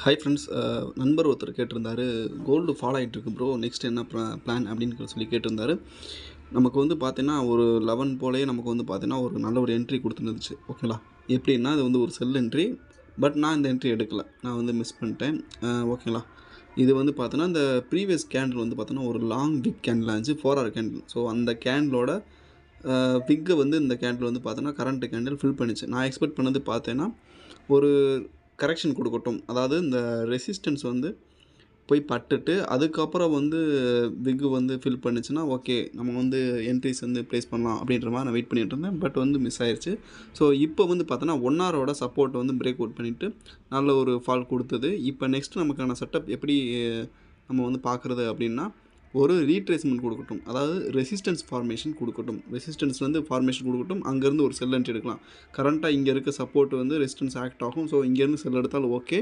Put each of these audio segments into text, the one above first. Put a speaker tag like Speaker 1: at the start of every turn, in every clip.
Speaker 1: Hi friends. நண்பர் ஒருத்தர் கேட்டிருந்தாரு, கோல்டு ஃபால் ஆகிட்டு இருக்கு ப்ரோ, நெக்ஸ்ட் என்ன பிளான் அப்படின்னு சொல்லி கேட்டிருந்தாரு. நமக்கு வந்து பார்த்தீங்கன்னா ஒரு 11 போலயே நமக்கு வந்து பார்த்தீங்கன்னா ஒரு நல்ல ஒரு என்ட்ரி கொடுத்துருந்துச்சு. ஓகேங்களா? எப்படின்னா இது வந்து ஒரு செல் என்ட்ரி. பட் நான் இந்த என்ட்ரி எடுக்கல, நான் வந்து மிஸ் பண்ணிட்டேன். ஓகேங்களா? இது வந்து பார்த்தோன்னா இந்த ப்ரீவியஸ் கேண்டில் வந்து பார்த்தோன்னா ஒரு லாங் விக் கேண்டில் இருந்துச்சு, 4 ஹவர் கேண்டில். ஸோ அந்த கேண்டிலோட விக்கை வந்து இந்த கேண்டில் வந்து பார்த்தோன்னா கரண்ட் கேண்டில் ஃபில் பண்ணிச்சு. நான் எக்ஸ்பெக்ட் பண்ணது பார்த்தேன்னா ஒரு கரெக்ஷன் கொடுக்கட்டும், அதாவது இந்த ரெசிஸ்டன்ஸ் வந்து போய் பட்டுட்டு அதுக்கப்புறம் வந்து விக்கு வந்து ஃபில் பண்ணுச்சுன்னா ஓகே, நம்ம வந்து என்ட்ரிஸ் வந்து ப்ளேஸ் பண்ணலாம் அப்படின்ற மாதிரி நான் வெயிட் பண்ணிகிட்டு இருந்தேன். பட் வந்து மிஸ் ஆயிடுச்சு. ஸோ இப்போ வந்து பார்த்தோன்னா 1 ஹவரோட சப்போர்ட் வந்து பிரேக் அவுட் பண்ணிவிட்டு நல்ல ஒரு ஃபால் கொடுத்தது. இப்போ நெக்ஸ்ட் நமக்கான செட்டப் எப்படி நம்ம வந்து பார்க்குறது அப்படின்னா, ஒரு ரீட்ரேஸ்மெண்ட் கொடுக்கட்டும், அதாவது ரெசிஸ்டன்ஸ் ஃபார்மேஷன் கொடுக்கட்டும், ரெசிஸ்டன்ஸ்லேருந்து ஃபார்மேஷன் கொடுக்கட்டும், அங்கேருந்து ஒரு செல் என்ட்ரி எடுக்கலாம். கரண்ட்டாக இங்கே இருக்க சப்போர்ட் வந்து ரெசிஸ்டன்ஸ் ஆக்ட் ஆகும். ஸோ இங்கேருந்து செல் எடுத்தாலும் ஓகே,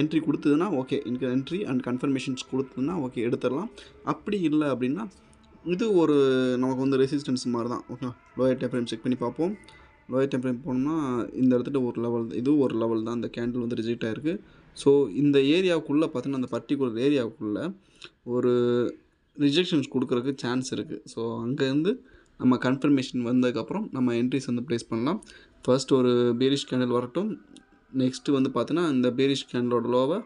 Speaker 1: என்ட்ரி கொடுத்ததுன்னா ஓகே, இங்கே என்ட்ரி அண்ட் கன்ஃபர்மேஷன்ஸ் கொடுத்ததுன்னா ஓகே எடுத்துடலாம். அப்படி இல்லை அப்படின்னா இது ஒரு நமக்கு வந்து ரெசிஸ்டன்ஸ் மாதிரி தான். Okay, lower time frame check பண்ணி பார்ப்போம். லோயர் டைம் ஃப்ரேம் போனோம்னா இந்த இடத்துல ஒரு லெவல், இதுவும் ஒரு லெவல் தான். இந்த கேண்டில் வந்து ரிஜெக்ட் ஆகிருக்கு. ஸோ இந்த ஏரியாவுக்குள்ளே பார்த்தீங்கன்னா, அந்த பர்டிகுலர் ஏரியாவுக்குள்ளே ஒரு ரிஜெக்ஷன்ஸ் கொடுக்குறதுக்கு சான்ஸ் இருக்குது. ஸோ அங்கேருந்து நம்ம கன்ஃபர்மேஷன் வந்ததுக்கப்புறம் நம்ம என்ட்ரிஸ் வந்து ப்ளேஸ் பண்ணலாம். ஃபர்ஸ்ட் ஒரு பேரிஷ் கேண்டில் வரட்டும். நெக்ஸ்ட்டு வந்து பார்த்தீங்கன்னா இந்த பேரிஷ் கேண்டிலோட லோவை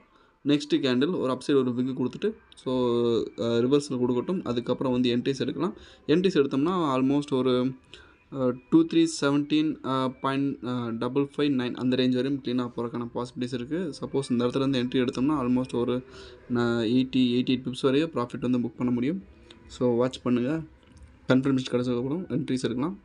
Speaker 1: நெக்ஸ்ட்டு கேண்டில் ஒரு அப்சைடு ஒரு விக்கு கொடுத்துட்டு ஸோ ரிவர்ஸில் கொடுக்கட்டும். அதுக்கப்புறம் வந்து என்ட்ரிஸ் எடுக்கலாம். என்ட்ரிஸ் எடுத்தோம்னா ஆல்மோஸ்ட் ஒரு 2317.559 அந்த ரேஞ்ச் வரையும் க்ளீனாக போகிறதுக்கான பாசிபிலிட்டிஸ் இருக்குது. சப்போஸ் இந்த இடத்துலேருந்து என்ட்ரி எடுத்தோம்னா ஆல்மோஸ்ட் ஒரு 88 பிப்ஸ் வரையும் ப்ராஃபிட் வந்து புக் பண்ண முடியும். ஸோ வாட்ச் பண்ணுங்கள். கன்ஃபர்மேஷன் கிடச்சதுக்கப்புறம் என்ட்ரிஸ் எடுக்கலாம்.